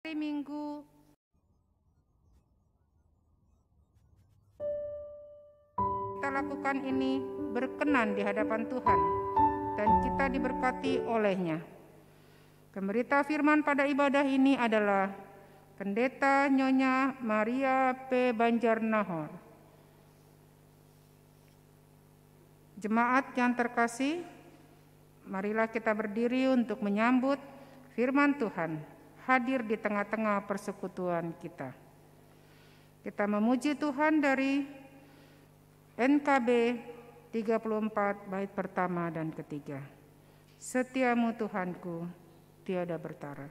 Hari Minggu kita lakukan ini berkenan di hadapan Tuhan dan kita diberkati olehnya. Pemberita firman pada ibadah ini adalah Pendeta Nyonya Maria P. Banjarnahor. Jemaat yang terkasih, marilah kita berdiri untuk menyambut firman Tuhan hadir di tengah-tengah persekutuan kita. Kita memuji Tuhan dari NKB 34 bait pertama dan ketiga. Setiamu Tuhanku tiada bertara.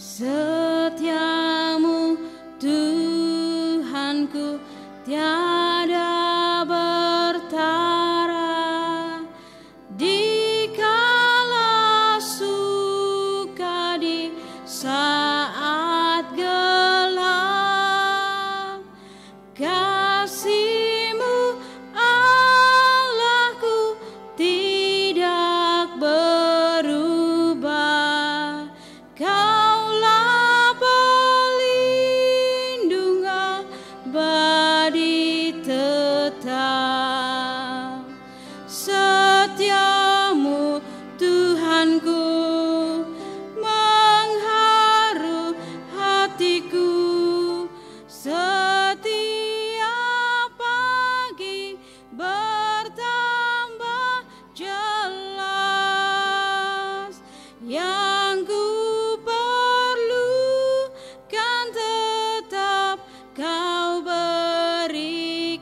Setiamu Tuhanku tiada bertara, dikala suka di saat gelap. Kasih-Mu Allahku tidak berubah. Kaulah pelindung abadi tetap. Setiamu Tuhanku mengharu hatiku. Setiap pagi bertambah jelas. Yang ku perlukan tetap Kau berikan,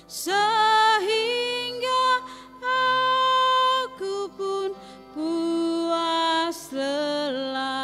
sehingga aku pun puas lelah.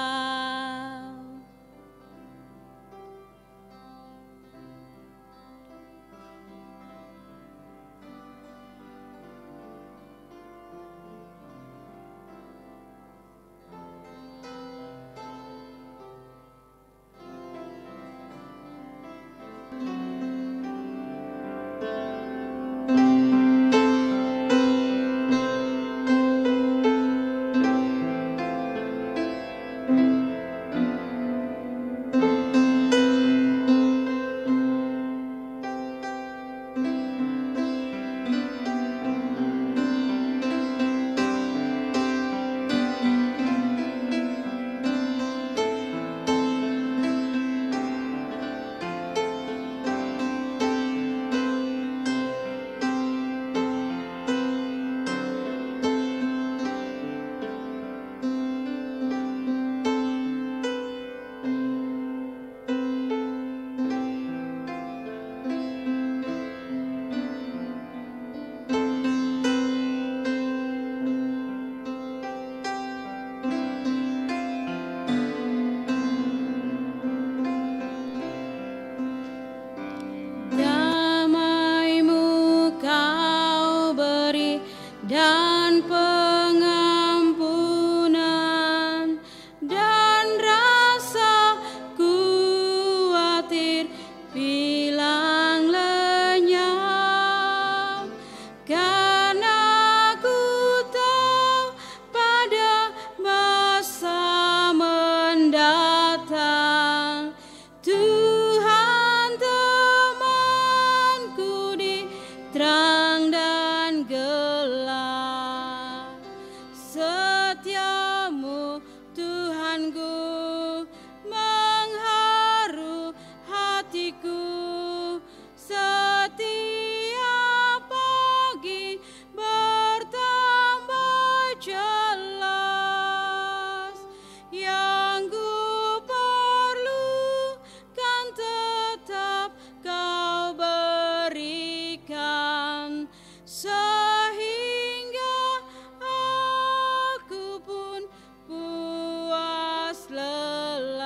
Damai-Mu Kau beri dan pengampunan, dan rasa khawatir hilang lenyap. Karena ku tahu pada masa mendatang Tuhan temanku di terang dan gelap. Setiamu Tuhanku mengharu hatiku. Setiap pagi bertambah jelas. Yang ku perlukan tetap Kau berikan, sehingga aku pun puas lelas.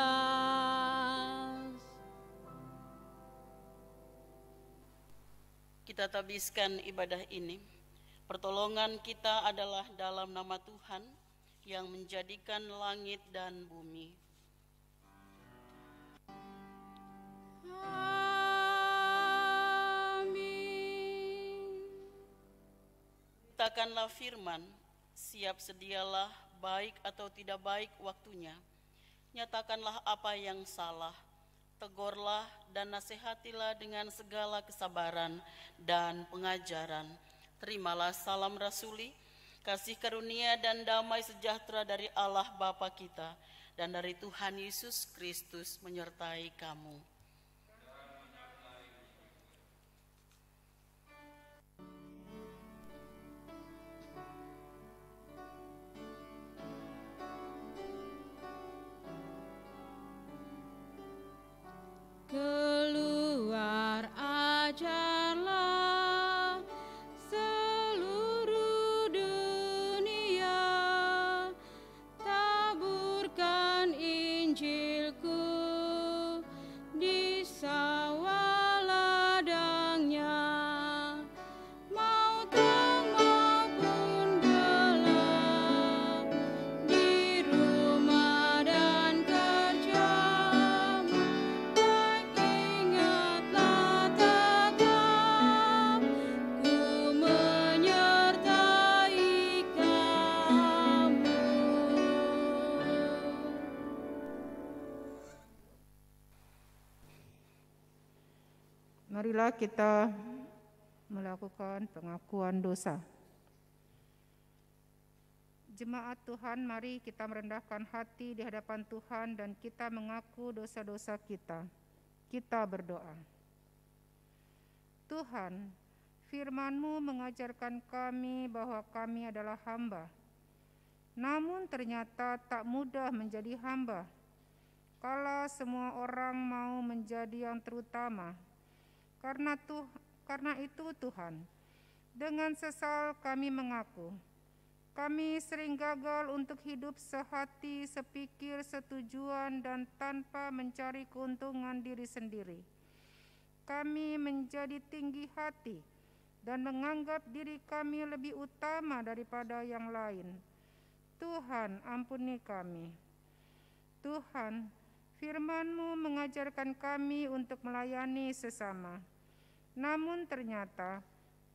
Kita tabiskan ibadah ini Pertolongan kita adalah dalam nama Tuhan yang menjadikan langit dan bumi. Amin. Katakanlah firman, siap sedialah, baik atau tidak baik waktunya. Nyatakanlah apa yang salah, tegurlah dan nasihatilah dengan segala kesabaran dan pengajaran. Terimalah salam rasuli, kasih karunia dan damai sejahtera dari Allah Bapa kita dan dari Tuhan Yesus Kristus menyertai kamu. Keluar ajarlah seluruh dunia, taburkan Injilku di sawah ladangnya, mau terang maupun gelap, di rumah dan kerjamu, baik ingatlah tetap, ku menyertai kamu. Marilah kita melakukan pengakuan dosa. Jemaat Tuhan, mari kita merendahkan hati di hadapan Tuhan dan kita mengaku dosa-dosa kita. Kita berdoa. Tuhan, firman-Mu mengajarkan kami bahwa kami adalah hamba. Namun ternyata tak mudah menjadi hamba. Kala semua orang mau menjadi yang terutama. Karena itu Tuhan, dengan sesal kami mengaku, kami sering gagal untuk hidup sehati, sepikir, setujuan, dan tanpa mencari keuntungan diri sendiri. Kami menjadi tinggi hati dan menganggap diri kami lebih utama daripada yang lain. Tuhan, ampuni kami. Tuhan, firman-Mu mengajarkan kami untuk melayani sesama. Namun ternyata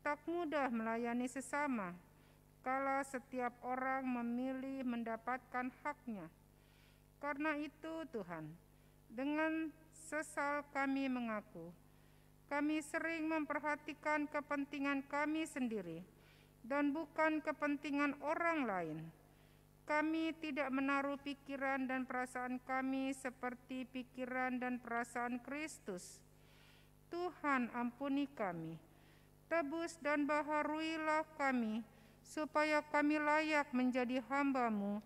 tak mudah melayani sesama, kala setiap orang memilih mendapatkan haknya. Karena itu Tuhan, dengan sesal kami mengaku, kami sering memperhatikan kepentingan kami sendiri dan bukan kepentingan orang lain. Kami tidak menaruh pikiran dan perasaan kami seperti pikiran dan perasaan Kristus. Tuhan, ampuni kami, tebus dan baharuilah kami, supaya kami layak menjadi hamba-Mu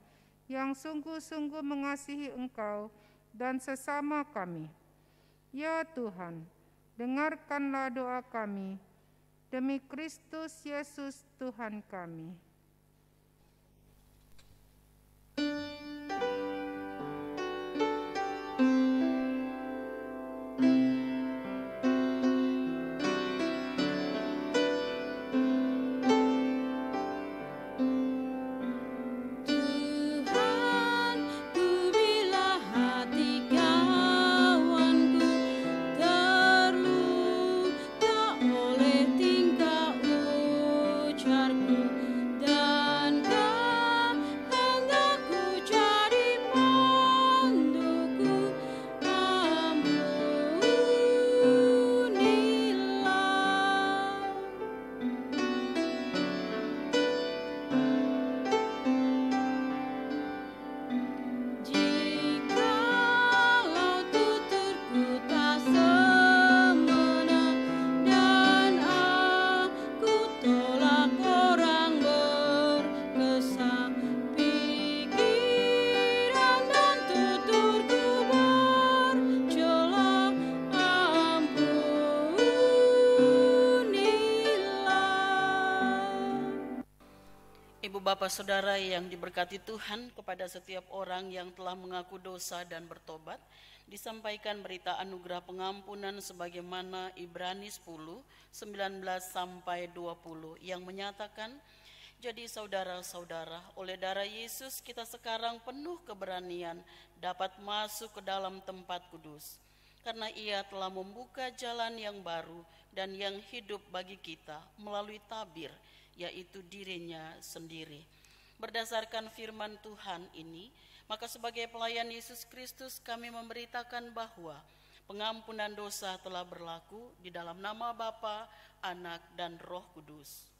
yang sungguh-sungguh mengasihi Engkau dan sesama kami. Ya Tuhan, dengarkanlah doa kami, demi Kristus Yesus Tuhan kami. Tuhan, ku bila hati kawanku terluka oleh tingkah ujarku Ibu bapak saudara yang diberkati Tuhan, kepada setiap orang yang telah mengaku dosa dan bertobat, disampaikan berita anugerah pengampunan sebagaimana Ibrani 10, 19 sampai 20 yang menyatakan, jadi saudara-saudara, oleh darah Yesus kita sekarang penuh keberanian dapat masuk ke dalam tempat kudus. Karena ia telah membuka jalan yang baru dan yang hidup bagi kita melalui tabir, yaitu dirinya sendiri. Berdasarkan firman Tuhan ini, maka sebagai pelayan Yesus Kristus kami memberitakan bahwa pengampunan dosa telah berlaku di dalam nama Bapa, Anak, dan Roh Kudus.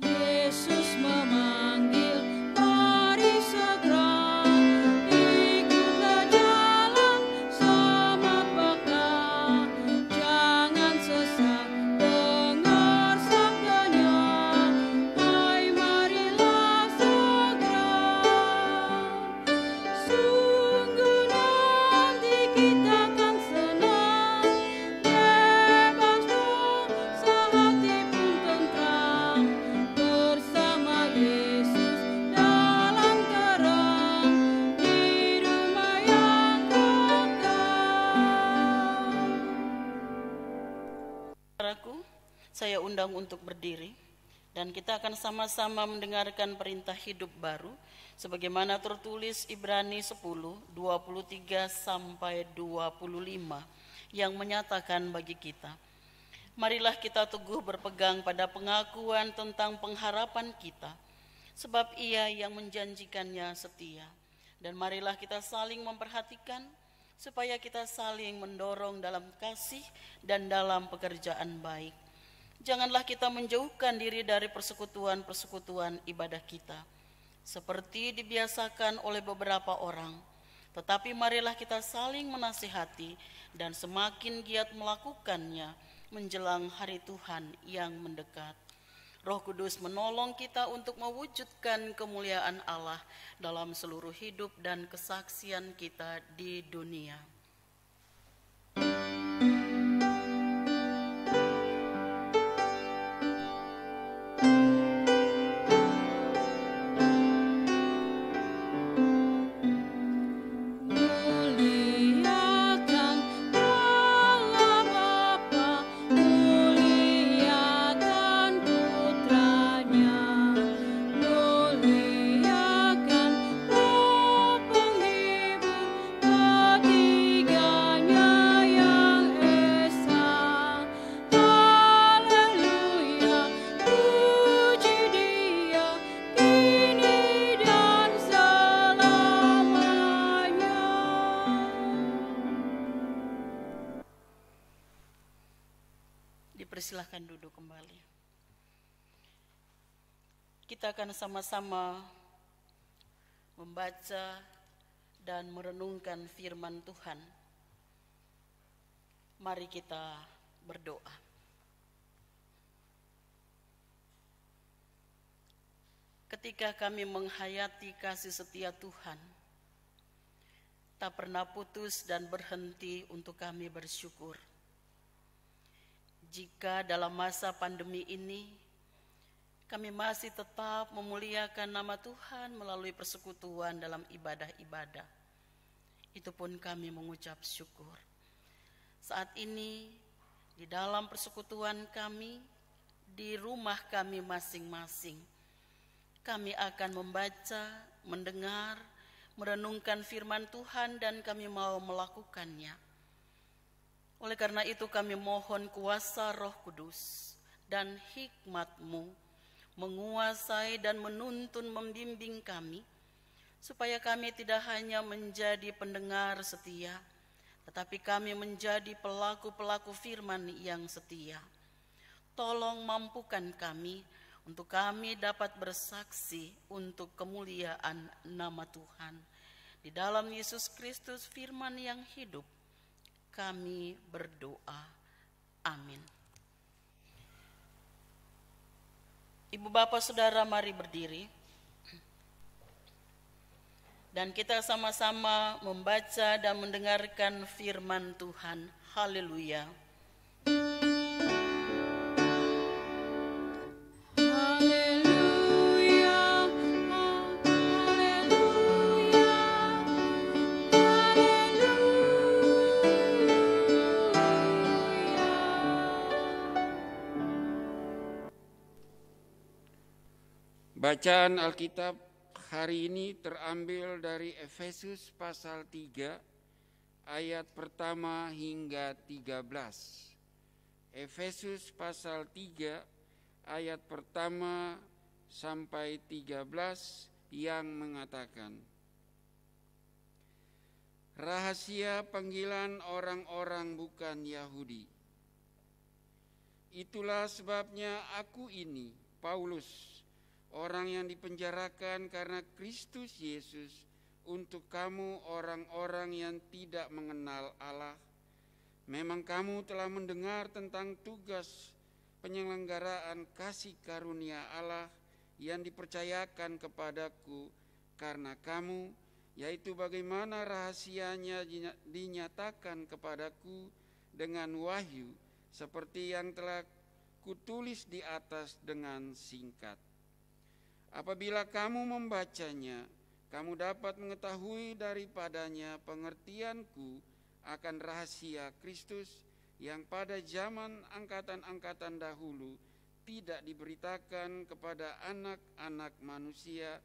Yesus memanggil, mari segera ikutlah jalan selamat bekal. Jangan sesat, dengar sabdanya, hai marilah segera. Sungguh nanti kita akan senang, bebas dosa hati pun tentram. Bersama Yesus dalam terang di rumah yang kekal. Saudaraku, saya undang untuk berdiri dan kita akan sama-sama mendengarkan perintah hidup baru sebagaimana tertulis Ibrani 10, 23 sampai 25 yang menyatakan bagi kita, marilah kita teguh berpegang pada pengakuan tentang pengharapan kita, sebab ia yang menjanjikannya setia. Dan marilah kita saling memperhatikan, supaya kita saling mendorong dalam kasih dan dalam pekerjaan baik. Janganlah kita menjauhkan diri dari persekutuan-persekutuan ibadah kita, seperti dibiasakan oleh beberapa orang. Tetapi marilah kita saling menasihati dan semakin giat melakukannya menjelang hari Tuhan yang mendekat. Roh Kudus menolong kita untuk mewujudkan kemuliaan Allah dalam seluruh hidup dan kesaksian kita di dunia. Muliakan Allah Bapa, muliakan Putranya, muliakan Roh Penghibur, ketiganya yang esa. Haleluya, puji Dia kini dan selamanya. Dipersilahkan duduk kembali. Kita akan sama-sama membaca dan merenungkan firman Tuhan. Mari kita berdoa. Ketika kami menghayati kasih setia Tuhan, tak pernah putus dan berhenti untuk kami bersyukur. Jika dalam masa pandemi ini kami masih tetap memuliakan nama Tuhan melalui persekutuan dalam ibadah-ibadah, itu pun kami mengucap syukur. Saat ini di dalam persekutuan kami, di rumah kami masing-masing, kami akan membaca, mendengar, merenungkan firman Tuhan dan kami mau melakukannya. Oleh karena itu kami mohon kuasa Roh Kudus dan hikmat-Mu menguasai dan menuntun membimbing kami, supaya kami tidak hanya menjadi pendengar setia, tetapi kami menjadi pelaku-pelaku firman yang setia. Tolong mampukan kami untuk kami dapat bersaksi untuk kemuliaan nama Tuhan. Di dalam Yesus Kristus firman yang hidup, kami berdoa. Amin. Ibu bapak saudara, mari berdiri. Dan kita sama-sama membaca dan mendengarkan firman Tuhan. Haleluya. Haleluya, haleluya, haleluya. Bacaan Alkitab hari ini terambil dari Efesus pasal 3 ayat pertama hingga 13. Efesus pasal 3 ayat pertama sampai 13 yang mengatakan, rahasia panggilan orang-orang bukan Yahudi. Itulah sebabnya aku ini, Paulus, orang yang dipenjarakan karena Kristus Yesus, untuk kamu orang-orang yang tidak mengenal Allah. Memang kamu telah mendengar tentang tugas penyelenggaraan kasih karunia Allah yang dipercayakan kepadaku karena kamu, yaitu bagaimana rahasianya dinyatakan kepadaku dengan wahyu, seperti yang telah kutulis di atas dengan singkat. Apabila kamu membacanya, kamu dapat mengetahui daripadanya pengertianku akan rahasia Kristus yang pada zaman angkatan-angkatan dahulu tidak diberitakan kepada anak-anak manusia,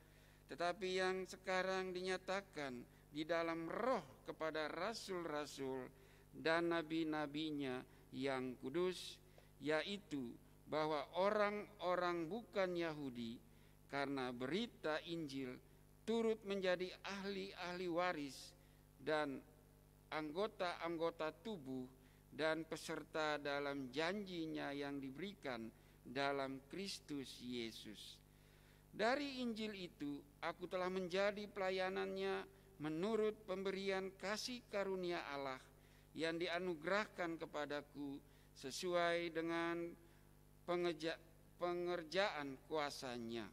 tetapi yang sekarang dinyatakan di dalam roh kepada rasul-rasul dan nabi-nabinya yang kudus, yaitu bahwa orang-orang bukan Yahudi karena berita Injil turut menjadi ahli-ahli waris dan anggota-anggota tubuh dan peserta dalam janjinya yang diberikan dalam Kristus Yesus. Dari Injil itu aku telah menjadi pelayanannya menurut pemberian kasih karunia Allah yang dianugerahkan kepadaku sesuai dengan pengerjaan kuasanya.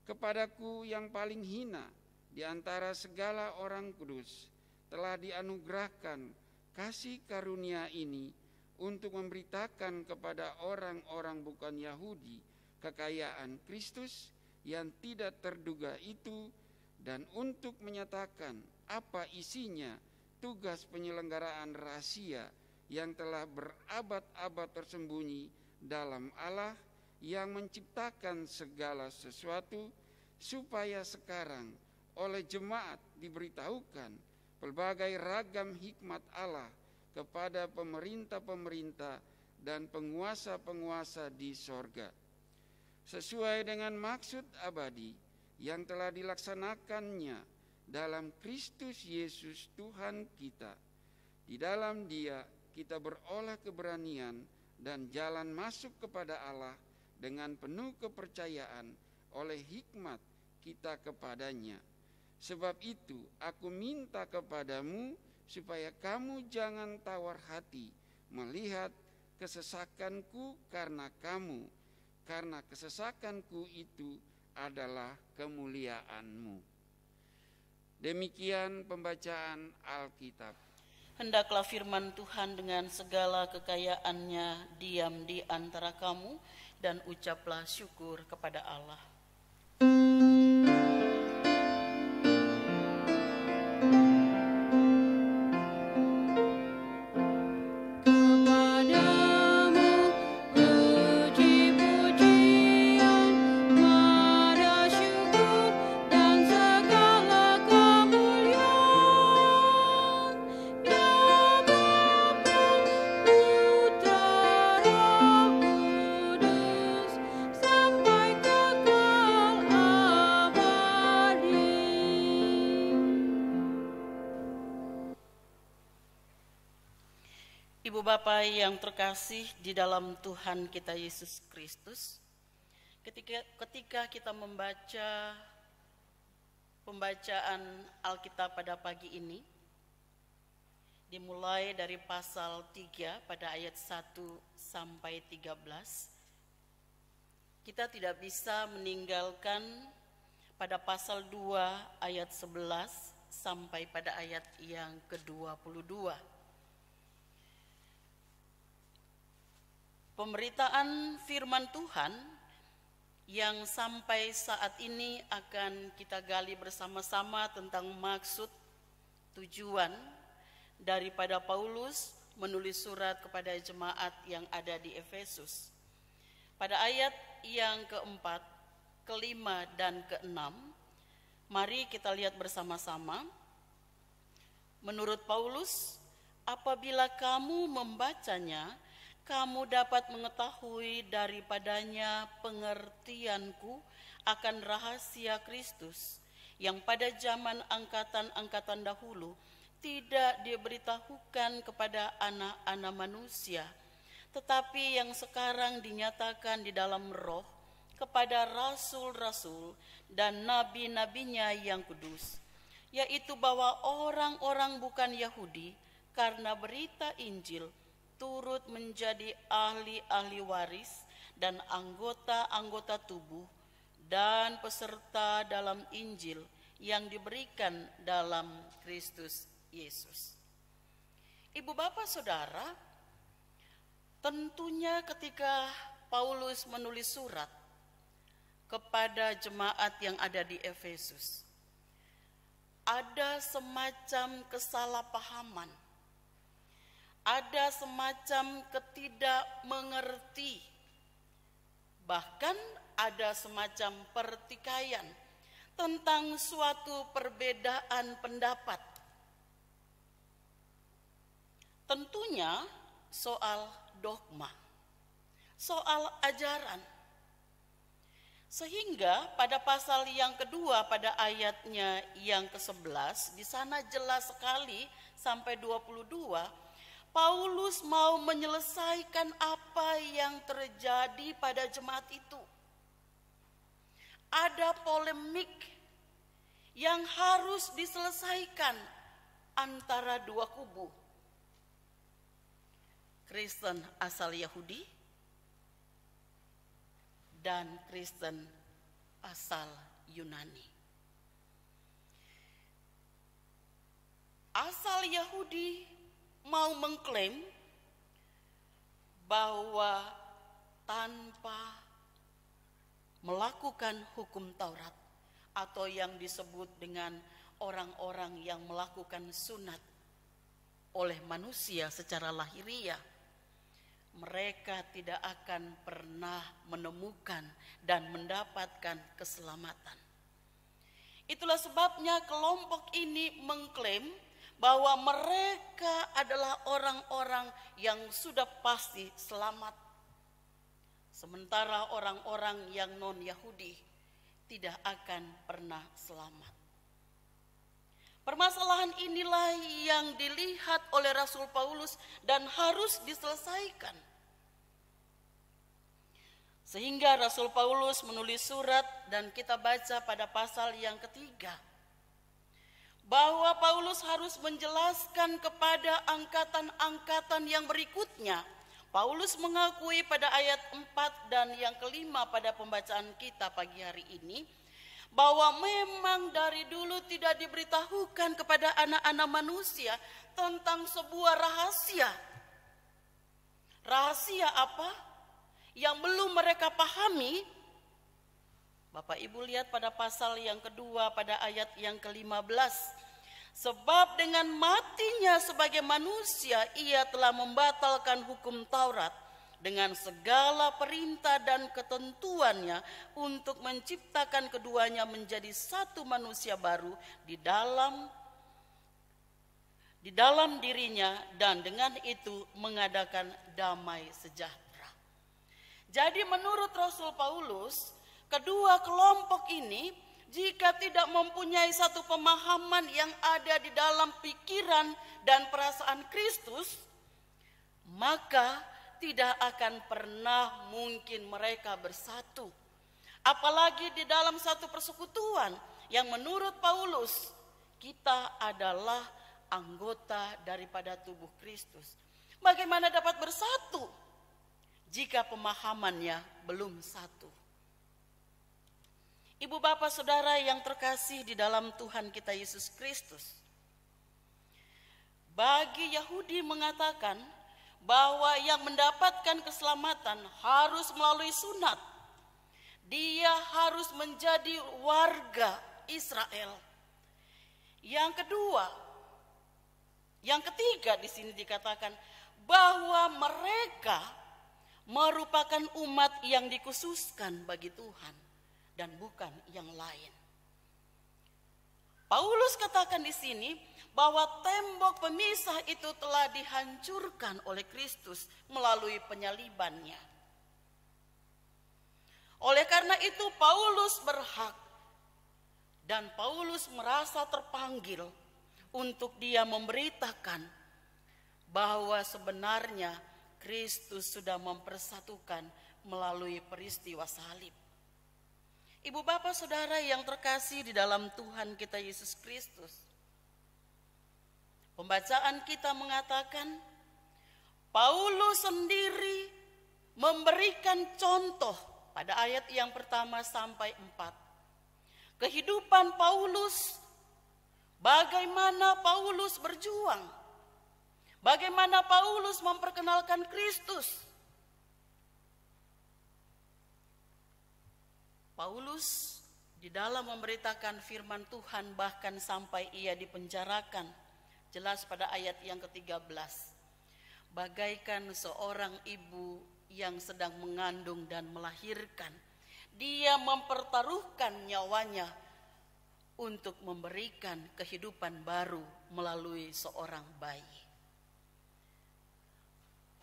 Kepadaku yang paling hina di antara segala orang kudus telah dianugerahkan kasih karunia ini untuk memberitakan kepada orang-orang bukan Yahudi kekayaan Kristus yang tidak terduga itu, dan untuk menyatakan apa isinya tugas penyelenggaraan rahasia yang telah berabad-abad tersembunyi dalam Allah yang menciptakan segala sesuatu, supaya sekarang oleh jemaat diberitahukan pelbagai ragam hikmat Allah kepada pemerintah-pemerintah dan penguasa-penguasa di sorga, sesuai dengan maksud abadi yang telah dilaksanakannya dalam Kristus Yesus Tuhan kita. Di dalam Dia kita beroleh keberanian dan jalan masuk kepada Allah dengan penuh kepercayaan oleh hikmat kita kepadanya. Sebab itu aku minta kepadamu supaya kamu jangan tawar hati melihat kesesakanku karena kamu, karena kesesakanku itu adalah kemuliaanmu. Demikian pembacaan Alkitab. Hendaklah firman Tuhan dengan segala kekayaannya diam di antara kamu, dan ucaplah syukur kepada Allah. Ibu Bapak yang terkasih di dalam Tuhan kita Yesus Kristus, ketika kita membaca pembacaan Alkitab pada pagi ini, dimulai dari pasal 3 pada ayat 1 sampai 13, kita tidak bisa meninggalkan pada pasal 2 ayat 11 sampai pada ayat yang ke-22. Pemberitaan firman Tuhan yang sampai saat ini akan kita gali bersama-sama tentang maksud, tujuan daripada Paulus menulis surat kepada jemaat yang ada di Efesus. Pada ayat yang keempat, kelima, dan keenam, mari kita lihat bersama-sama. Menurut Paulus, apabila kamu membacanya, kamu dapat mengetahui daripadanya pengertianku akan rahasia Kristus yang pada zaman angkatan-angkatan dahulu tidak diberitahukan kepada anak-anak manusia, tetapi yang sekarang dinyatakan di dalam roh kepada rasul-rasul dan nabi-nabinya yang kudus, yaitu bahwa orang-orang bukan Yahudi karena berita Injil turut menjadi ahli-ahli waris dan anggota-anggota tubuh dan peserta dalam Injil yang diberikan dalam Kristus Yesus. Ibu bapak saudara, tentunya ketika Paulus menulis surat kepada jemaat yang ada di Efesus, ada semacam kesalahpahaman, ada semacam ketidakmengerti, bahkan ada semacam pertikaian tentang suatu perbedaan pendapat. Tentunya soal dogma, soal ajaran. Sehingga pada pasal yang kedua pada ayatnya yang ke-11, di sana jelas sekali sampai 22, Paulus mau menyelesaikan apa yang terjadi pada jemaat itu. Ada polemik yang harus diselesaikan antara dua kubu. Kristen asal Yahudi dan Kristen asal Yunani. Asal Yahudi mau mengklaim bahwa tanpa melakukan hukum Taurat atau yang disebut dengan orang-orang yang melakukan sunat oleh manusia secara lahiriah, mereka tidak akan pernah menemukan dan mendapatkan keselamatan. Itulah sebabnya kelompok ini mengklaim bahwa mereka adalah orang-orang yang sudah pasti selamat. Sementara orang-orang yang non-Yahudi tidak akan pernah selamat. Permasalahan inilah yang dilihat oleh Rasul Paulus dan harus diselesaikan. Sehingga Rasul Paulus menulis surat dan kita baca pada pasal yang ketiga, bahwa Paulus harus menjelaskan kepada angkatan-angkatan yang berikutnya. Paulus mengakui pada ayat 4 dan yang kelima pada pembacaan kita pagi hari ini, bahwa memang dari dulu tidak diberitahukan kepada anak-anak manusia tentang sebuah rahasia. Rahasia apa? Yang belum mereka pahami. Bapak Ibu lihat pada pasal yang kedua pada ayat yang ke-15. Sebab dengan matinya sebagai manusia ia telah membatalkan hukum Taurat dengan segala perintah dan ketentuannya untuk menciptakan keduanya menjadi satu manusia baru di dalam dirinya dan dengan itu mengadakan damai sejahtera. Jadi menurut Rasul Paulus, kedua kelompok ini jika tidak mempunyai satu pemahaman yang ada di dalam pikiran dan perasaan Kristus, maka tidak akan pernah mungkin mereka bersatu. Apalagi di dalam satu persekutuan yang menurut Paulus, kita adalah anggota daripada tubuh Kristus. Bagaimana dapat bersatu jika pemahamannya belum satu? Ibu bapak saudara yang terkasih di dalam Tuhan kita Yesus Kristus, bagi Yahudi mengatakan bahwa yang mendapatkan keselamatan harus melalui sunat. Dia harus menjadi warga Israel. Yang kedua, yang ketiga di sini dikatakan bahwa mereka merupakan umat yang dikhususkan bagi Tuhan dan bukan yang lain. Paulus katakan di sini bahwa tembok pemisah itu telah dihancurkan oleh Kristus melalui penyalibannya. Oleh karena itu Paulus berhak dan Paulus merasa terpanggil untuk dia memberitakan bahwa sebenarnya Kristus sudah mempersatukan melalui peristiwa salib. Ibu bapak saudara yang terkasih di dalam Tuhan kita Yesus Kristus, pembacaan kita mengatakan Paulus sendiri memberikan contoh pada ayat yang pertama sampai 4. Kehidupan Paulus, bagaimana Paulus berjuang, bagaimana Paulus memperkenalkan Kristus. Paulus di dalam memberitakan firman Tuhan bahkan sampai ia dipenjarakan. Jelas pada ayat yang ke-13. Bagaikan seorang ibu yang sedang mengandung dan melahirkan, dia mempertaruhkan nyawanya untuk memberikan kehidupan baru melalui seorang bayi.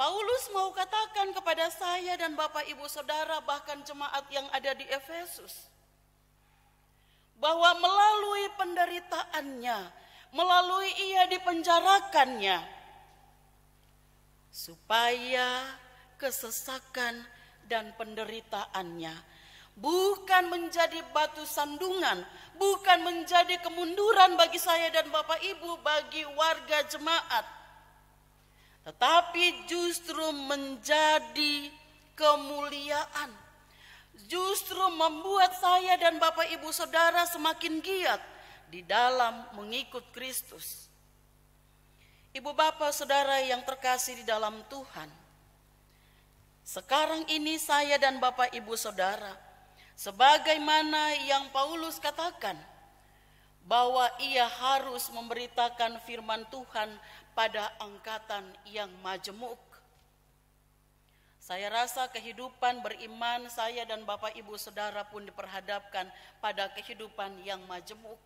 Paulus mau katakan kepada saya dan Bapak Ibu Saudara bahkan jemaat yang ada di Efesus, bahwa melalui penderitaannya, melalui ia dipenjarakannya, supaya kesesakan dan penderitaannya bukan menjadi batu sandungan, bukan menjadi kemunduran bagi saya dan Bapak Ibu, bagi warga jemaat, tetapi justru menjadi kemuliaan, justru membuat saya dan Bapak Ibu Saudara semakin giat di dalam mengikut Kristus. Ibu bapak saudara yang terkasih di dalam Tuhan, sekarang ini saya dan Bapak Ibu Saudara, sebagaimana yang Paulus katakan, bahwa ia harus memberitakan firman Tuhan pada angkatan yang majemuk. Saya rasa kehidupan beriman saya dan Bapak Ibu Saudara pun diperhadapkan pada kehidupan yang majemuk.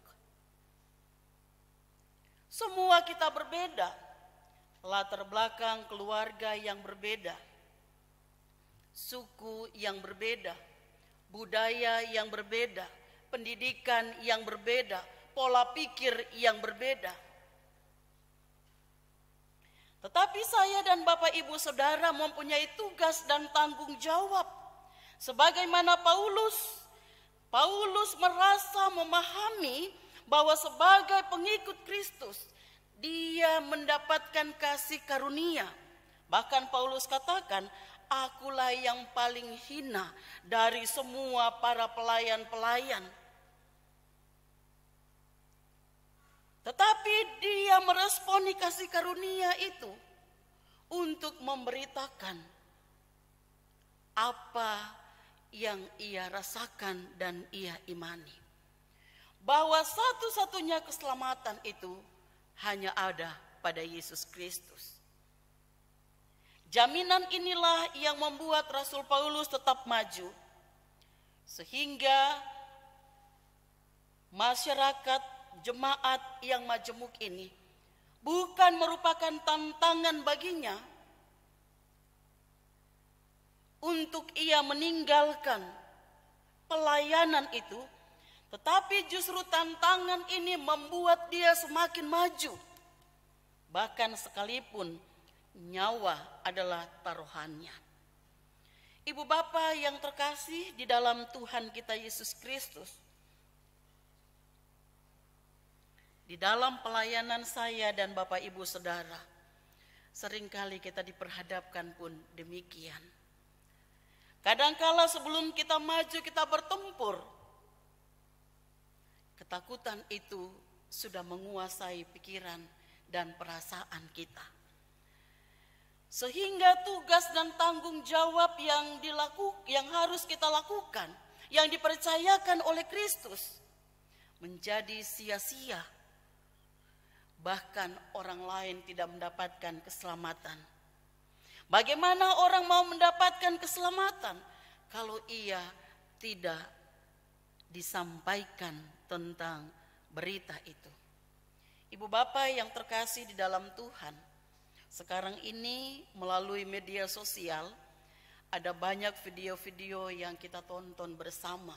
Semua kita berbeda, latar belakang keluarga yang berbeda, suku yang berbeda, budaya yang berbeda, pendidikan yang berbeda, pola pikir yang berbeda. Tetapi saya dan Bapak Ibu Saudara mempunyai tugas dan tanggung jawab. Sebagaimana Paulus merasa memahami bahwa sebagai pengikut Kristus, dia mendapatkan kasih karunia. Bahkan Paulus katakan, akulah yang paling hina dari semua para pelayan-pelayan. Tetapi dia meresponi kasih karunia itu untuk memberitakan apa yang ia rasakan dan ia imani. Bahwa satu-satunya keselamatan itu hanya ada pada Yesus Kristus. Jaminan inilah yang membuat Rasul Paulus tetap maju, sehingga masyarakat jemaat yang majemuk ini bukan merupakan tantangan baginya untuk ia meninggalkan pelayanan itu, tetapi justru tantangan ini membuat dia semakin maju. Bahkan sekalipun nyawa adalah taruhannya. Ibu bapak yang terkasih di dalam Tuhan kita Yesus Kristus, di dalam pelayanan saya dan Bapak Ibu Saudara, seringkali kita diperhadapkan pun demikian. Kadangkala sebelum kita maju, kita bertempur Ketakutan itu sudah menguasai pikiran dan perasaan kita. Sehingga tugas dan tanggung jawab yang harus kita lakukan, yang dipercayakan oleh Kristus, menjadi sia-sia. Bahkan orang lain tidak mendapatkan keselamatan. Bagaimana orang mau mendapatkan keselamatan kalau ia tidak disampaikan tentang berita itu? Ibu bapak yang terkasih di dalam Tuhan, sekarang ini melalui media sosial ada banyak video-video yang kita tonton bersama.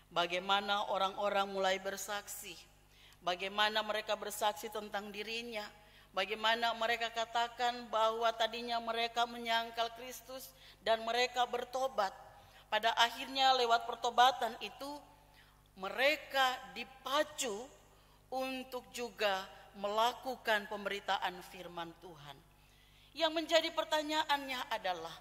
Bagaimana orang-orang mulai bersaksi, bagaimana mereka bersaksi tentang dirinya, bagaimana mereka katakan bahwa tadinya mereka menyangkal Kristus dan mereka bertobat. Pada akhirnya lewat pertobatan itu mereka dipacu untuk juga melakukan pemberitaan firman Tuhan. Yang menjadi pertanyaannya adalah,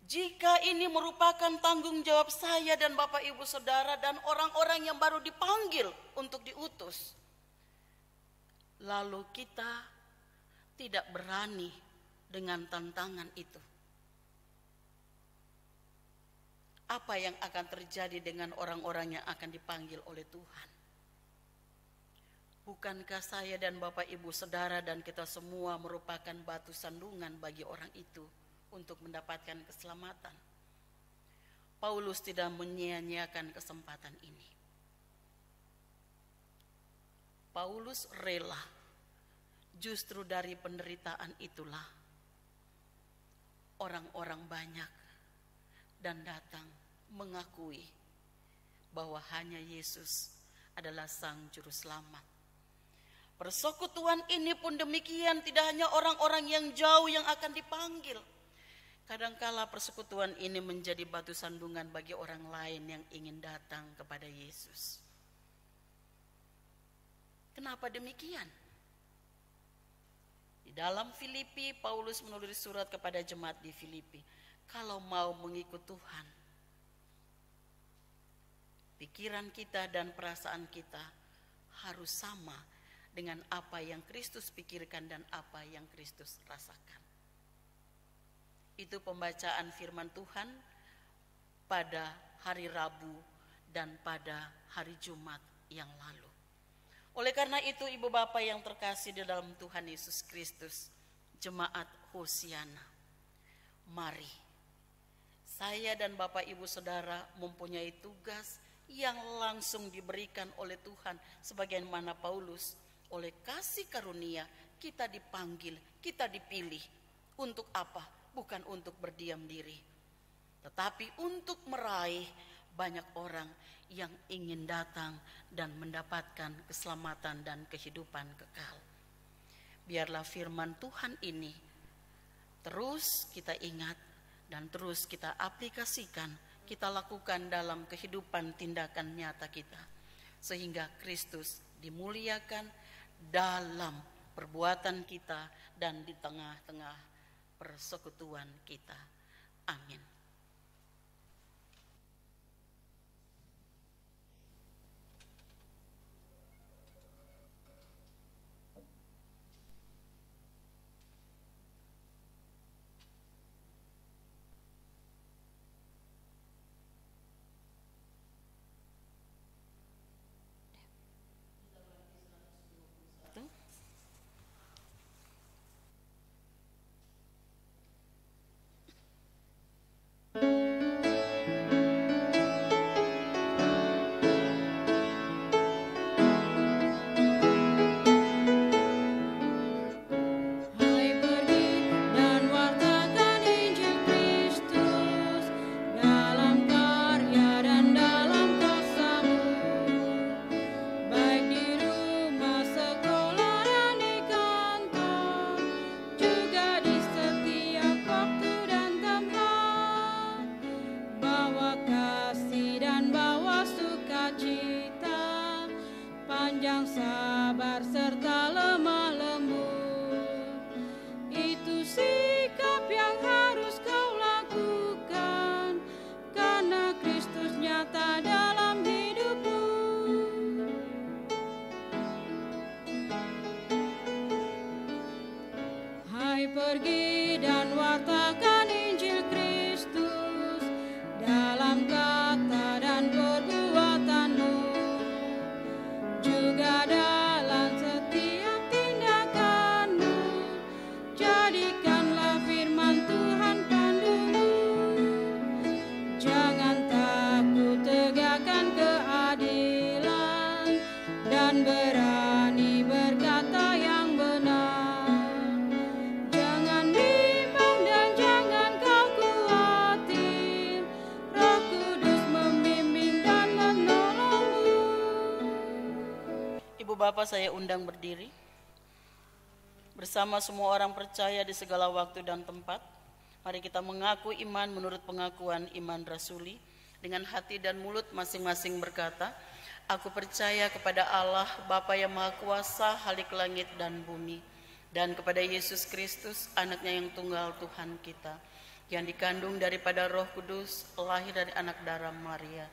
jika ini merupakan tanggung jawab saya dan Bapak Ibu Saudara dan orang-orang yang baru dipanggil untuk diutus, lalu kita tidak berani dengan tantangan itu, apa yang akan terjadi dengan orang-orang yang akan dipanggil oleh Tuhan? Bukankah saya dan Bapak Ibu Saudara dan kita semua merupakan batu sandungan bagi orang itu untuk mendapatkan keselamatan? Paulus tidak menyia-nyiakan kesempatan ini. Paulus rela, justru dari penderitaan itulah orang-orang banyak dan datang mengakui bahwa hanya Yesus adalah Sang Juru Selamat. Persekutuan ini pun demikian, tidak hanya orang-orang yang jauh yang akan dipanggil. Kadangkala persekutuan ini menjadi batu sandungan bagi orang lain yang ingin datang kepada Yesus. Kenapa demikian? Di dalam Filipi, Paulus menulis surat kepada jemaat di Filipi. Kalau mau mengikut Tuhan, pikiran kita dan perasaan kita harus sama dengan apa yang Kristus pikirkan dan apa yang Kristus rasakan. Itu pembacaan firman Tuhan pada hari Rabu dan pada hari Jumat yang lalu. Oleh karena itu, ibu bapak yang terkasih di dalam Tuhan Yesus Kristus, jemaat Hosiana, mari saya dan Bapak Ibu Saudara mempunyai tugas yang langsung diberikan oleh Tuhan, sebagaimana Paulus, oleh kasih karunia kita dipanggil, kita dipilih. Untuk apa? Bukan untuk berdiam diri, tetapi untuk meraih banyak orang yang ingin datang dan mendapatkan keselamatan dan kehidupan kekal. Biarlah firman Tuhan ini terus kita ingat dan terus kita aplikasikan, kita lakukan dalam kehidupan tindakan nyata kita, sehingga Kristus dimuliakan dalam perbuatan kita dan di tengah-tengah persekutuan kita. Amin. Nyata dalam hidupku. pergi dan wartakan Injil Kristus dalam kata dan perbuatanmu, juga dalam setiap tindakanmu. Jadikanlah firman Tuhan pandumu. Jangan takut, tegakkan keadilan dan berani berkata yang benar. Jangan bimbang dan jangan kau khawatir, Roh Kudus membimbing dan menolongmu. Ibu Bapak, saya undang berdiri. Bersama semua orang percaya di segala waktu dan tempat, mari kita mengaku iman menurut pengakuan iman rasuli. Dengan hati dan mulut masing-masing berkata, aku percaya kepada Allah, Bapa yang Maha Kuasa, Halik langit dan bumi, dan kepada Yesus Kristus, anaknya yang tunggal Tuhan kita, yang dikandung daripada Roh Kudus, lahir dari anak darah Maria,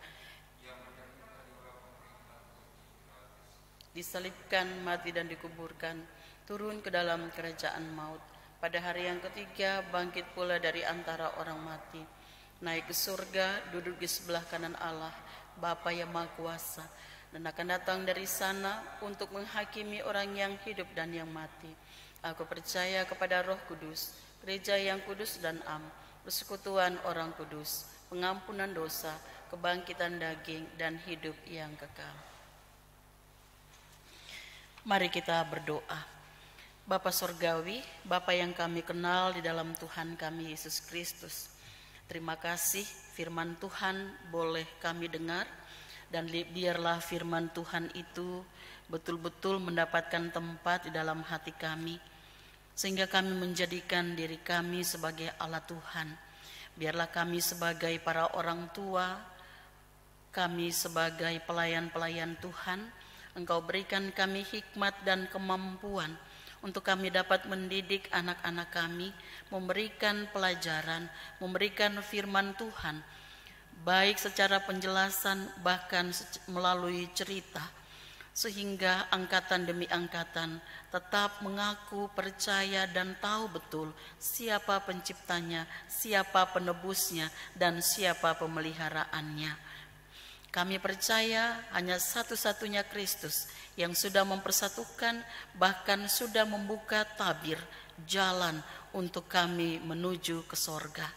disalibkan, mati dan dikuburkan, turun ke dalam kerajaan maut. Pada hari yang ketiga bangkit pula dari antara orang mati, naik ke surga, duduk di sebelah kanan Allah, Bapa yang Maha Kuasa, dan akan datang dari sana untuk menghakimi orang yang hidup dan yang mati. Aku percaya kepada Roh Kudus, gereja yang kudus dan am, persekutuan orang kudus, pengampunan dosa, kebangkitan daging, dan hidup yang kekal. Mari kita berdoa. Bapa Sorgawi, Bapa yang kami kenal di dalam Tuhan kami Yesus Kristus, terima kasih firman Tuhan boleh kami dengar, dan biarlah firman Tuhan itu betul-betul mendapatkan tempat di dalam hati kami, sehingga kami menjadikan diri kami sebagai alat Tuhan. Biarlah kami sebagai para orang tua, kami sebagai pelayan-pelayan Tuhan, Engkau berikan kami hikmat dan kemampuan untuk kami dapat mendidik anak-anak kami, memberikan pelajaran, memberikan firman Tuhan, baik secara penjelasan bahkan melalui cerita, sehingga angkatan demi angkatan tetap mengaku, percaya, dan tahu betul siapa penciptanya, siapa penebusnya, dan siapa pemeliharaannya. Kami percaya hanya satu-satunya Kristus yang sudah mempersatukan, bahkan sudah membuka tabir jalan untuk kami menuju ke sorga.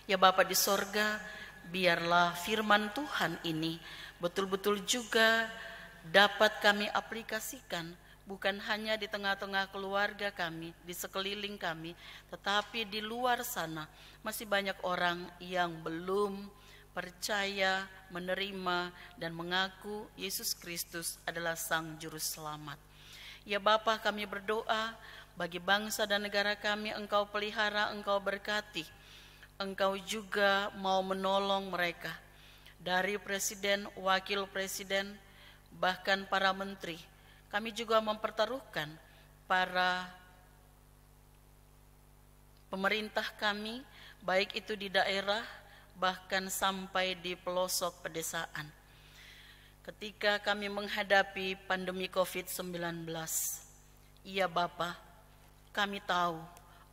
Ya Bapa di sorga, biarlah firman Tuhan ini betul-betul juga dapat kami aplikasikan, bukan hanya di tengah-tengah keluarga kami, di sekeliling kami, tetapi di luar sana masih banyak orang yang belum percaya, menerima, dan mengaku Yesus Kristus adalah Sang Juru Selamat. Ya Bapa, kami berdoa bagi bangsa dan negara kami, Engkau pelihara, Engkau berkati. Engkau juga mau menolong mereka, dari presiden, wakil presiden, bahkan para menteri. Kami juga mempertaruhkan para pemerintah kami, baik itu di daerah, bahkan sampai di pelosok pedesaan. Ketika kami menghadapi pandemi COVID-19, iya Bapa, kami tahu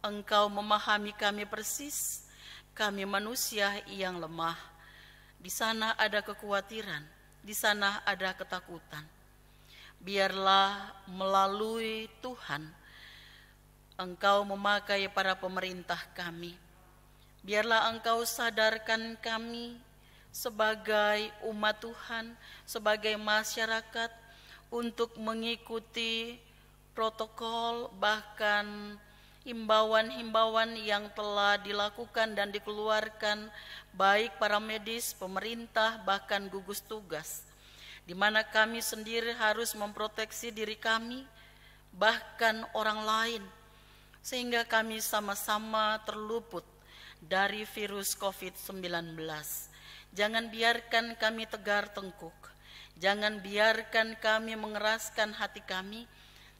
Engkau memahami kami persis. Kami manusia yang lemah. Di sana ada kekhawatiran, di sana ada ketakutan. Biarlah melalui Tuhan, Engkau memakai para pemerintah kami. Biarlah Engkau sadarkan kami sebagai umat Tuhan, sebagai masyarakat, untuk mengikuti protokol, bahkan himbauan-himbauan yang telah dilakukan dan dikeluarkan baik para medis, pemerintah, bahkan gugus tugas, di mana kami sendiri harus memproteksi diri kami, bahkan orang lain, sehingga kami sama-sama terluput dari virus COVID-19. Jangan biarkan kami tegar tengkuk, jangan biarkan kami mengeraskan hati kami,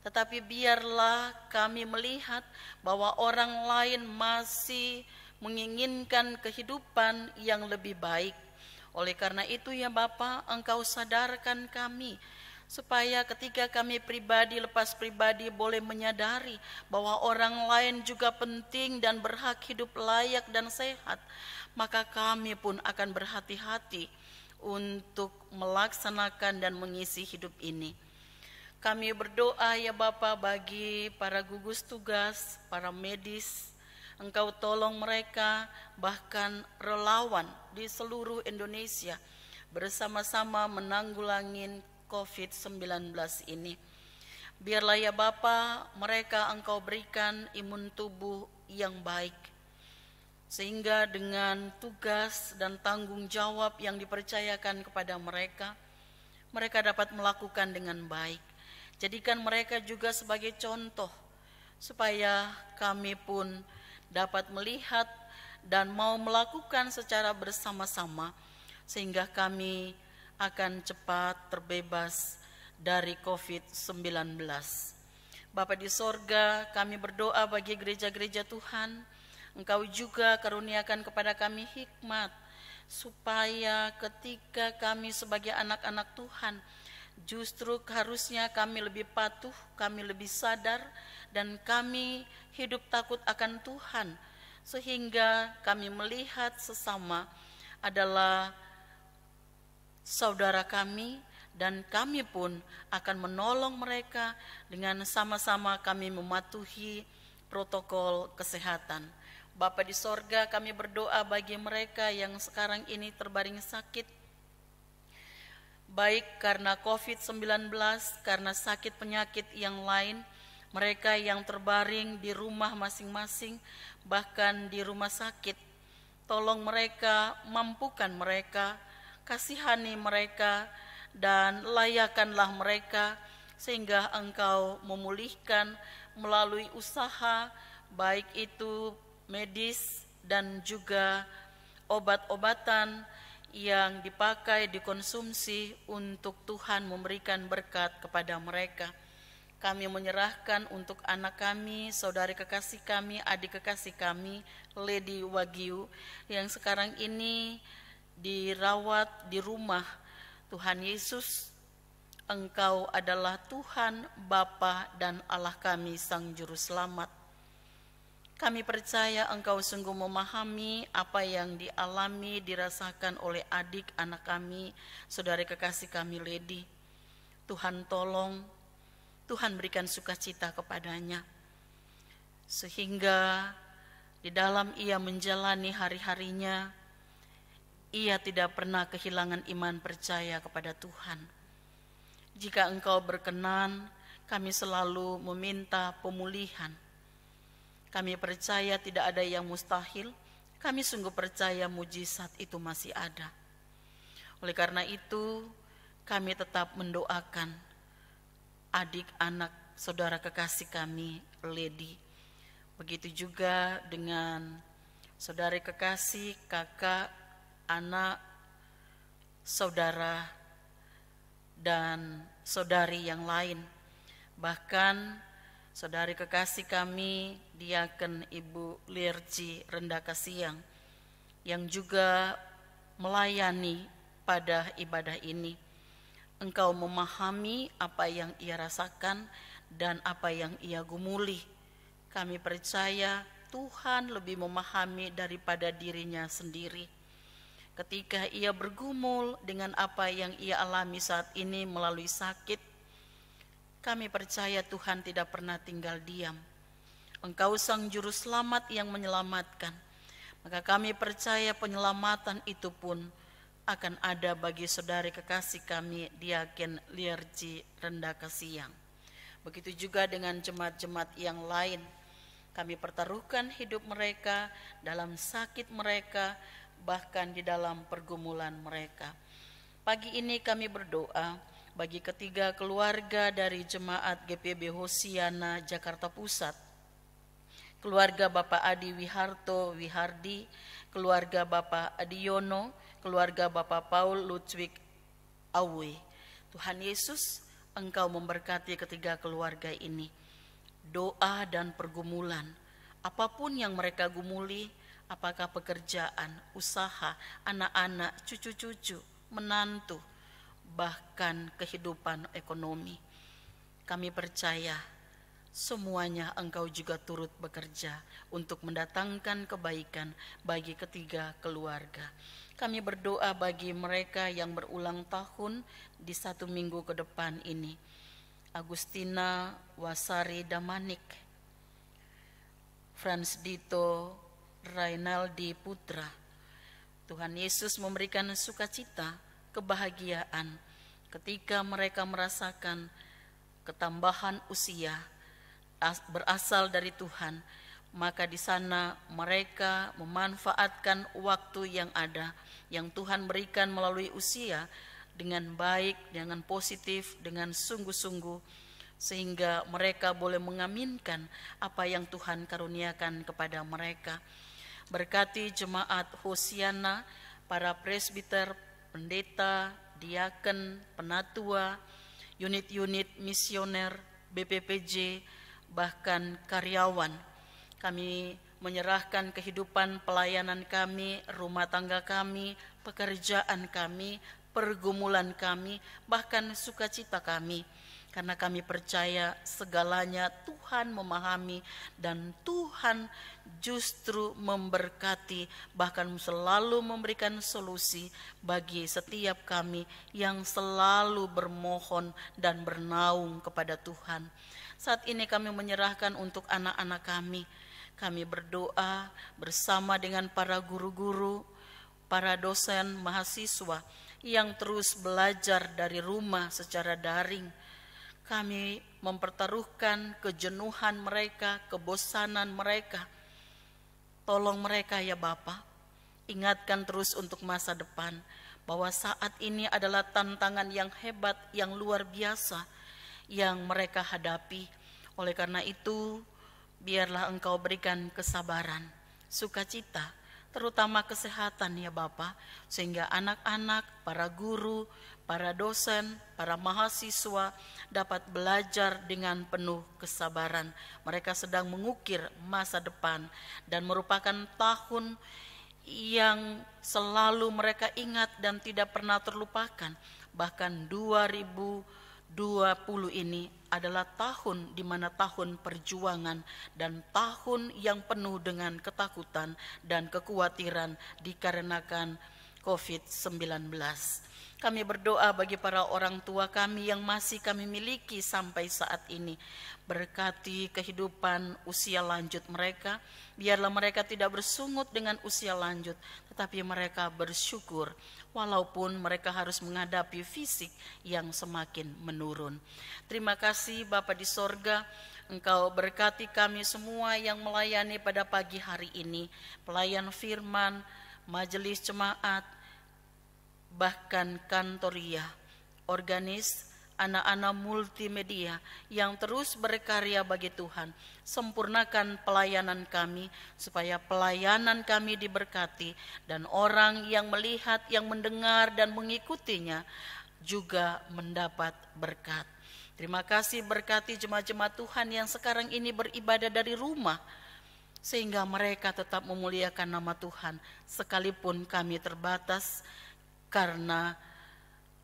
tetapi biarlah kami melihat bahwa orang lain masih menginginkan kehidupan yang lebih baik. Oleh karena itu ya Bapa, Engkau sadarkan kami supaya ketika kami pribadi lepas pribadi boleh menyadari bahwa orang lain juga penting dan berhak hidup layak dan sehat, maka kami pun akan berhati-hati untuk melaksanakan dan mengisi hidup ini. Kami berdoa ya Bapa bagi para gugus tugas, para medis, Engkau tolong mereka, bahkan relawan di seluruh Indonesia bersama-sama menanggulangi COVID-19 ini. Biarlah ya Bapa, mereka Engkau berikan imun tubuh yang baik, sehingga dengan tugas dan tanggung jawab yang dipercayakan kepada mereka, mereka dapat melakukan dengan baik. Jadikan mereka juga sebagai contoh, supaya kami pun dapat melihat dan mau melakukan secara bersama-sama, sehingga kami akan cepat terbebas dari COVID-19. Bapa di sorga, kami berdoa bagi gereja-gereja Tuhan, Engkau juga karuniakan kepada kami hikmat, supaya ketika kami sebagai anak-anak Tuhan, justru harusnya kami lebih patuh, kami lebih sadar, dan kami hidup takut akan Tuhan, sehingga kami melihat sesama adalah saudara kami, dan kami pun akan menolong mereka dengan sama-sama kami mematuhi protokol kesehatan. Bapa di sorga, kami berdoa bagi mereka yang sekarang ini terbaring sakit, baik karena COVID-19, karena sakit penyakit yang lain, mereka yang terbaring di rumah masing-masing, bahkan di rumah sakit. Tolong mereka, mampukan mereka, kasihani mereka, dan layakkanlah mereka, sehingga Engkau memulihkan melalui usaha, baik itu medis dan juga obat-obatan yang dipakai, dikonsumsi untuk Tuhan memberikan berkat kepada mereka. Kami menyerahkan untuk anak kami, saudari kekasih kami, adik kekasih kami, Lady Wagyu, yang sekarang ini dirawat di rumah. Tuhan Yesus, Engkau adalah Tuhan, Bapa dan Allah kami, Sang Juru Selamat. Kami percaya Engkau sungguh memahami apa yang dialami, dirasakan oleh adik anak kami, saudari kekasih kami Lady. Tuhan tolong, Tuhan berikan sukacita kepadanya, sehingga di dalam ia menjalani hari-harinya, ia tidak pernah kehilangan iman percaya kepada Tuhan. Jika Engkau berkenan, kami selalu meminta pemulihan. Kami percaya tidak ada yang mustahil, kami sungguh percaya mujizat itu masih ada. Oleh karena itu, kami tetap mendoakan adik anak saudara kekasih kami, Lady. Begitu juga dengan saudari kekasih, kakak, anak, saudara, dan saudari yang lain. Bahkan saudari kekasih kami, Diaken Ibu Lirji Rendah Kasiang, yang juga melayani pada ibadah ini. Engkau memahami apa yang ia rasakan dan apa yang ia gumuli. Kami percaya Tuhan lebih memahami daripada dirinya sendiri. Ketika ia bergumul dengan apa yang ia alami saat ini melalui sakit, kami percaya Tuhan tidak pernah tinggal diam. Engkau Sang Juru Selamat yang menyelamatkan. Maka kami percaya penyelamatan itu pun akan ada bagi saudari kekasih kami, Diaken Lirji Rendah Kasiang. Begitu juga dengan jemaat-jemaat yang lain. Kami pertaruhkan hidup mereka dalam sakit mereka, bahkan di dalam pergumulan mereka. Pagi ini kami berdoa bagi ketiga keluarga dari jemaat GPB Hosiana Jakarta Pusat, keluarga Bapak Adi Wiharto Wihardi, keluarga Bapak Adiono, keluarga Bapak Paul Ludwig Awe. Tuhan Yesus, Engkau memberkati ketiga keluarga ini. Doa dan pergumulan, apapun yang mereka gumuli, apakah pekerjaan, usaha, anak-anak, cucu-cucu, menantu, bahkan kehidupan ekonomi. Kami percaya semuanya Engkau juga turut bekerja untuk mendatangkan kebaikan bagi ketiga keluarga. Kami berdoa bagi mereka yang berulang tahun di 1 minggu ke depan ini. Agustina Wasari Damanik, Frans Dito Rainaldi Putra. Tuhan Yesus memberikan sukacita, kebahagiaan ketika mereka merasakan ketambahan usia berasal dari Tuhan, maka di sana mereka memanfaatkan waktu yang ada, yang Tuhan berikan melalui usia dengan baik, dengan positif, dengan sungguh-sungguh, sehingga mereka boleh mengaminkan apa yang Tuhan karuniakan kepada mereka. Berkati jemaat Hosiana, para presbiter, pendeta, diaken, penatua, unit-unit misioner, BPPJ, bahkan karyawan. Kami menyerahkan kehidupan pelayanan kami, rumah tangga kami, pekerjaan kami, pergumulan kami, bahkan sukacita kami. Karena kami percaya segalanya Tuhan memahami dan Tuhan justru memberkati, bahkan selalu memberikan solusi bagi setiap kami yang selalu bermohon dan bernaung kepada Tuhan. Saat ini kami menyerahkan untuk anak-anak kami. Kami berdoa bersama dengan para guru-guru, para dosen, mahasiswa yang terus belajar dari rumah secara daring. Kami mempertaruhkan kejenuhan mereka, kebosanan mereka. Tolong mereka ya Bapa, ingatkan terus untuk masa depan, bahwa saat ini adalah tantangan yang hebat, yang luar biasa, yang mereka hadapi. Oleh karena itu, biarlah Engkau berikan kesabaran, sukacita, terutama kesehatan ya Bapa, sehingga anak-anak, para guru, para dosen, para mahasiswa dapat belajar dengan penuh kesabaran. Mereka sedang mengukir masa depan dan merupakan tahun yang selalu mereka ingat dan tidak pernah terlupakan. Bahkan 2020 ini adalah tahun di mana tahun perjuangan dan tahun yang penuh dengan ketakutan dan kekhawatiran dikarenakan COVID-19. Kami berdoa bagi para orang tua kami yang masih kami miliki sampai saat ini. Berkati kehidupan usia lanjut mereka, biarlah mereka tidak bersungut dengan usia lanjut, tetapi mereka bersyukur walaupun mereka harus menghadapi fisik yang semakin menurun. Terima kasih Bapa di sorga, Engkau berkati kami semua yang melayani pada pagi hari ini, pelayan firman, majelis jemaat, bahkan kantoria, organis, anak-anak multimedia yang terus berkarya bagi Tuhan. Sempurnakan pelayanan kami supaya pelayanan kami diberkati dan orang yang melihat, yang mendengar dan mengikutinya juga mendapat berkat. Terima kasih, berkati jemaat-jemaat Tuhan yang sekarang ini beribadah dari rumah, sehingga mereka tetap memuliakan nama Tuhan sekalipun kami terbatas karena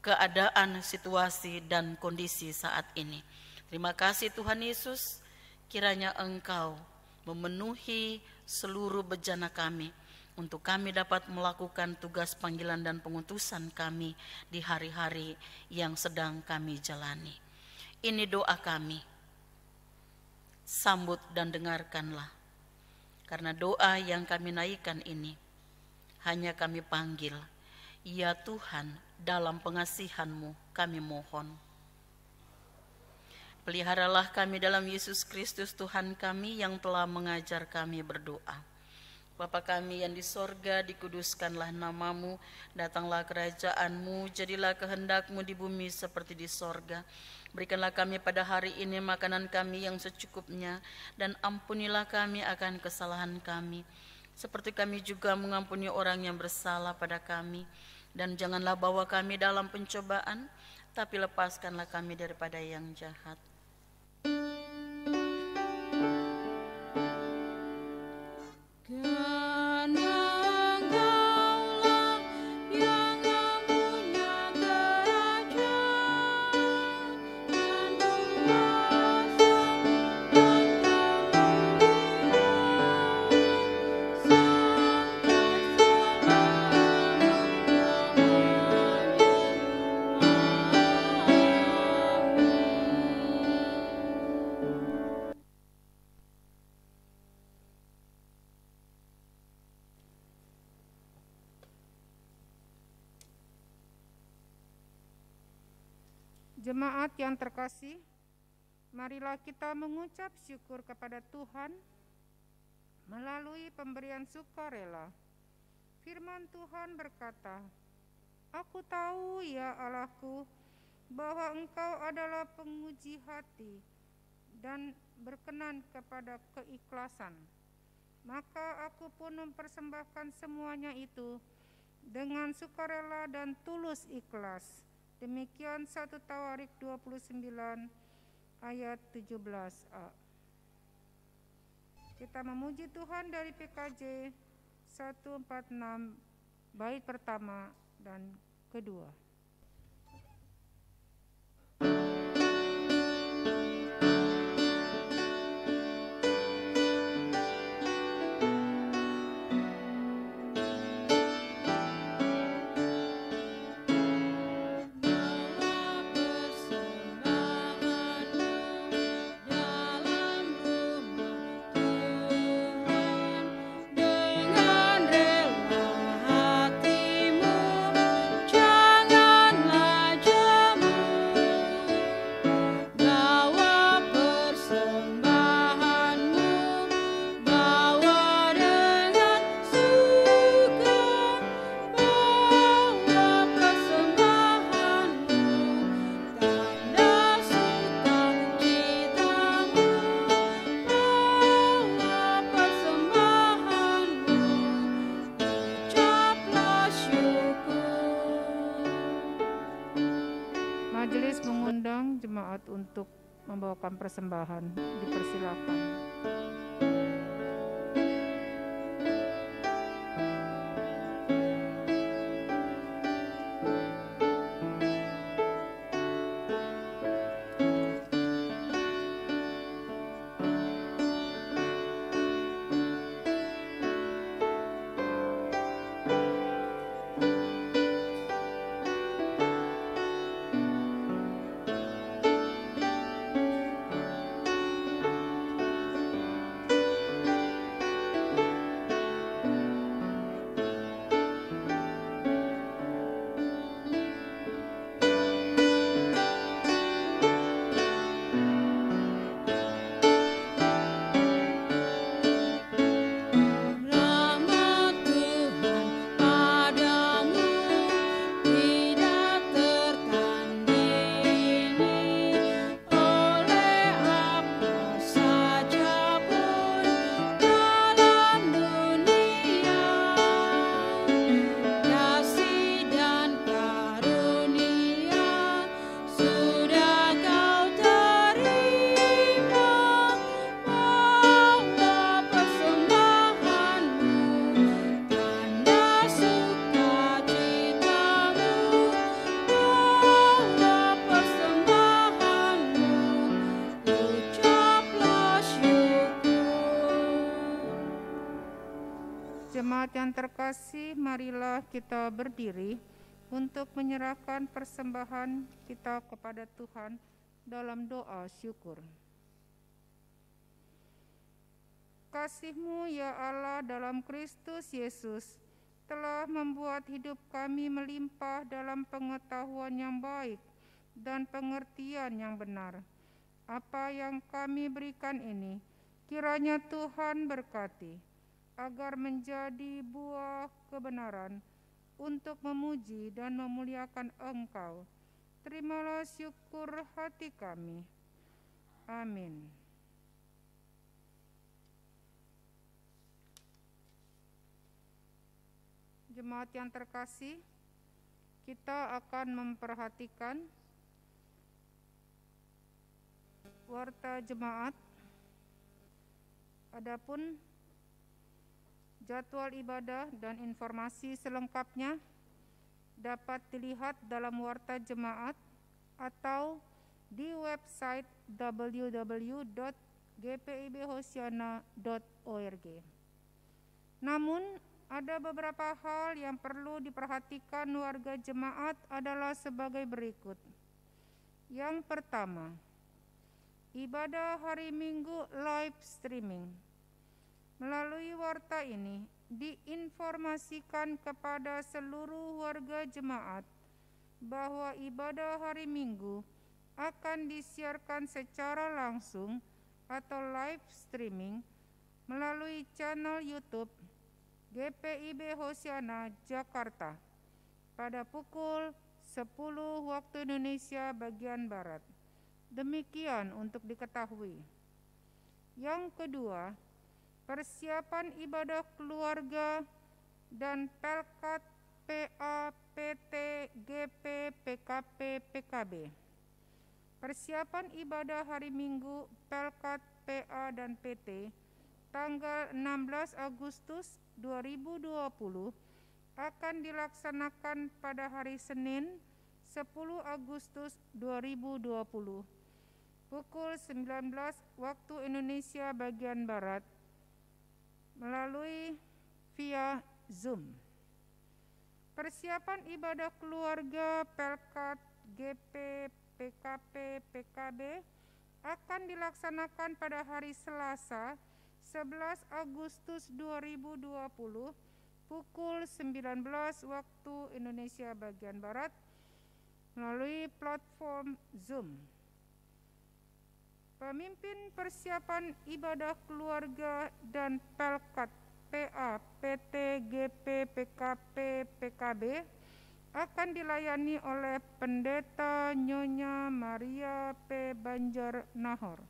keadaan, situasi, dan kondisi saat ini. Terima kasih Tuhan Yesus, kiranya Engkau memenuhi seluruh bejana kami untuk kami dapat melakukan tugas panggilan dan pengutusan kami di hari-hari yang sedang kami jalani. Ini doa kami, sambut dan dengarkanlah, karena doa yang kami naikkan ini hanya kami panggil, ya Tuhan, dalam pengasihan-Mu kami mohon. Peliharalah kami dalam Yesus Kristus Tuhan kami yang telah mengajar kami berdoa. Bapa kami yang di sorga, dikuduskanlah nama-Mu, datanglah kerajaan-Mu, jadilah kehendak-Mu di bumi seperti di sorga. Berikanlah kami pada hari ini makanan kami yang secukupnya, dan ampunilah kami akan kesalahan kami, seperti kami juga mengampuni orang yang bersalah pada kami. Dan janganlah bawa kami dalam pencobaan, tapi lepaskanlah kami daripada yang jahat. Karena Engkaulah yang mempunyai kerajaan Jemaat yang terkasih, marilah kita mengucap syukur kepada Tuhan melalui pemberian sukarela. Firman Tuhan berkata, "Aku tahu ya Allahku, bahwa Engkau adalah penguji hati dan berkenan kepada keikhlasan. Maka aku pun mempersembahkan semuanya itu dengan sukarela dan tulus ikhlas." Demikian 1 Tawarik 29 ayat 17a. Kita memuji Tuhan dari PKJ 146 bait pertama dan kedua. Majelis mengundang jemaat untuk membawakan persembahan. Dipersilakan. Jemaat yang terkasih, marilah kita berdiri untuk menyerahkan persembahan kita kepada Tuhan dalam doa syukur. Kasih-Mu ya Allah dalam Kristus Yesus telah membuat hidup kami melimpah dalam pengetahuan yang baik dan pengertian yang benar. Apa yang kami berikan ini, kiranya Tuhan berkati, agar menjadi buah kebenaran untuk memuji dan memuliakan Engkau. Terimalah syukur hati kami. Amin. Jemaat yang terkasih, kita akan memperhatikan warta jemaat. Adapun jadwal ibadah dan informasi selengkapnya dapat dilihat dalam warta jemaat atau di website www.gpibhosiana.org. Namun, ada beberapa hal yang perlu diperhatikan warga jemaat adalah sebagai berikut. Yang pertama, ibadah hari Minggu live streaming. Melalui warta ini diinformasikan kepada seluruh warga jemaat bahwa ibadah hari Minggu akan disiarkan secara langsung atau live streaming melalui channel YouTube GPIB Hosiana Jakarta pada pukul 10 waktu Indonesia bagian Barat. Demikian untuk diketahui. Yang kedua, persiapan ibadah keluarga dan Pelkat PA, PT, GP, PKP, PKB. Persiapan ibadah hari Minggu Pelkat PA dan PT tanggal 16 Agustus 2020 akan dilaksanakan pada hari Senin 10 Agustus 2020 pukul 19 waktu Indonesia bagian Barat melalui via Zoom. Persiapan ibadah keluarga Pelkat GP, PKP, PKB akan dilaksanakan pada hari Selasa 11 Agustus 2020 pukul 19 waktu Indonesia bagian Barat melalui platform Zoom. Pemimpin persiapan ibadah keluarga dan Pelkat PA, PT, GP, PKP, PKB akan dilayani oleh Pendeta Nyonya Maria P. Banjar Nahor.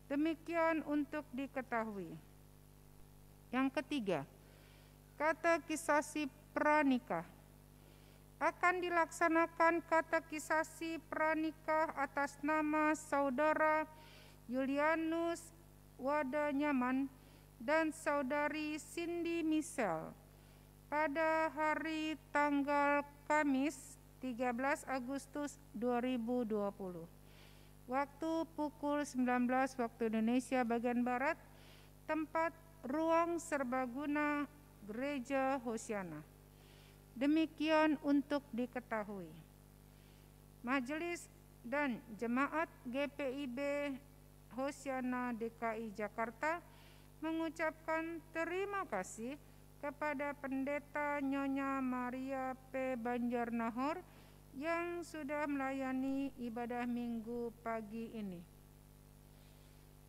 Demikian untuk diketahui. Yang ketiga, katekisasi pranikah. Akan dilaksanakan katekisasi pranikah atas nama Saudara Julianus Wadanyaman dan Saudari Cindy Michelle pada hari tanggal Kamis 13 Agustus 2020. Waktu pukul 19 waktu Indonesia bagian Barat, tempat ruang serbaguna Gereja Hosiana. Demikian untuk diketahui. Majelis dan Jemaat GPIB Hosiana DKI Jakarta mengucapkan terima kasih kepada Pendeta Nyonya Maria P. Banjar Nahor yang sudah melayani ibadah Minggu pagi ini.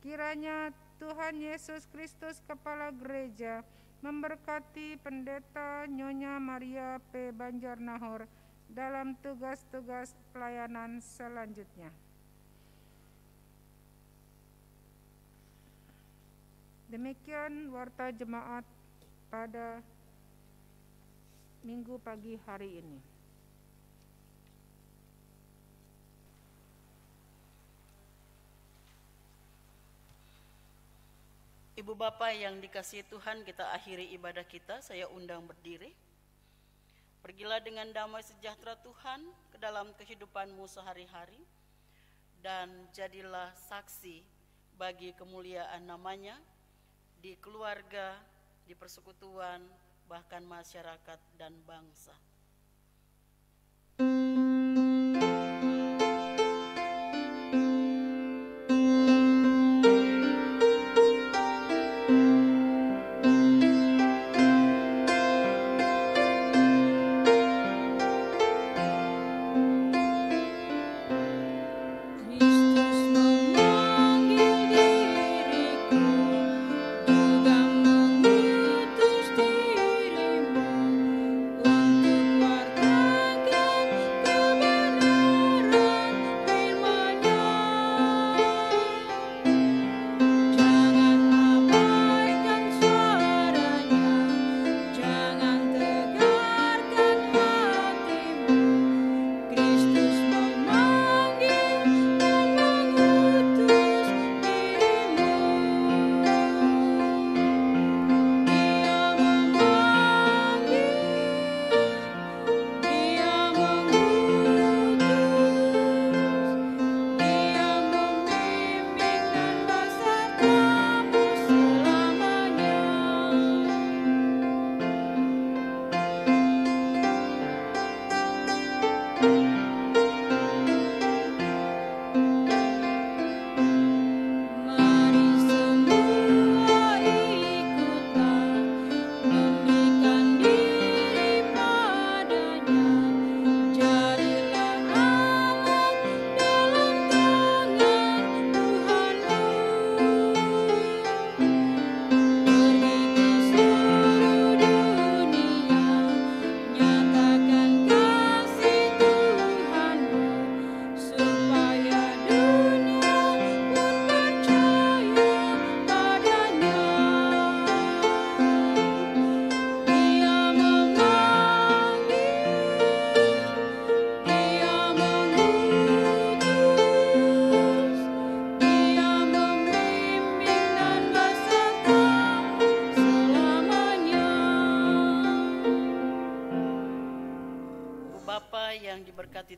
Kiranya Tuhan Yesus Kristus Kepala Gereja memberkati Pendeta Nyonya Maria P. Banjar Nahor dalam tugas-tugas pelayanan selanjutnya. Demikian warta jemaat pada Minggu pagi hari ini. Ibu Bapak yang dikasihi Tuhan, kita akhiri ibadah kita. Saya undang berdiri. Pergilah dengan damai sejahtera Tuhan ke dalam kehidupanmu sehari-hari, dan jadilah saksi bagi kemuliaan namanya di keluarga, di persekutuan, bahkan masyarakat dan bangsa. Untuk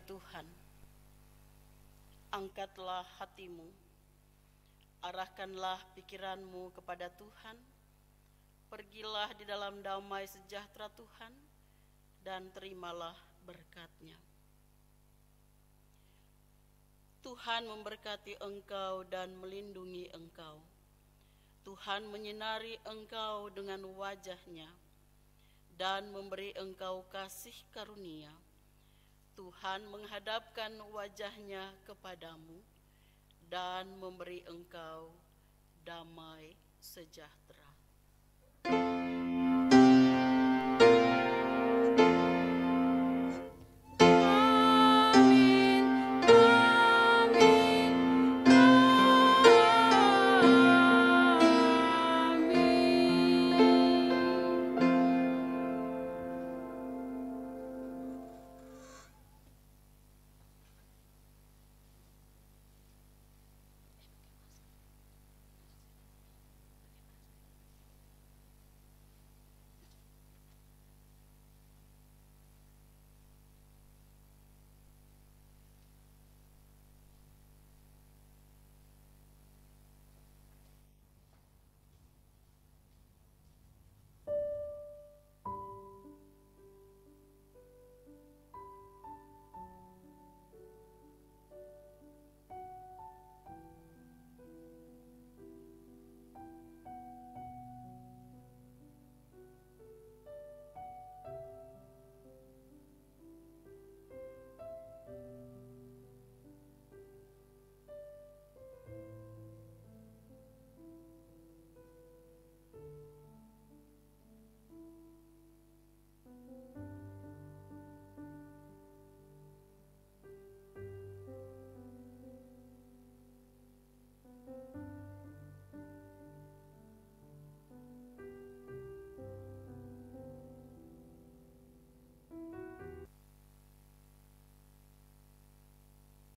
Tuhan. Angkatlah hatimu, arahkanlah pikiranmu kepada Tuhan, pergilah di dalam damai sejahtera Tuhan, dan terimalah berkat-Nya. Tuhan memberkati engkau dan melindungi engkau. Tuhan menyinari engkau dengan wajah-Nya dan memberi engkau kasih karunia. Tuhan menghadapkan wajah-Nya kepadamu dan memberi engkau damai sejahtera.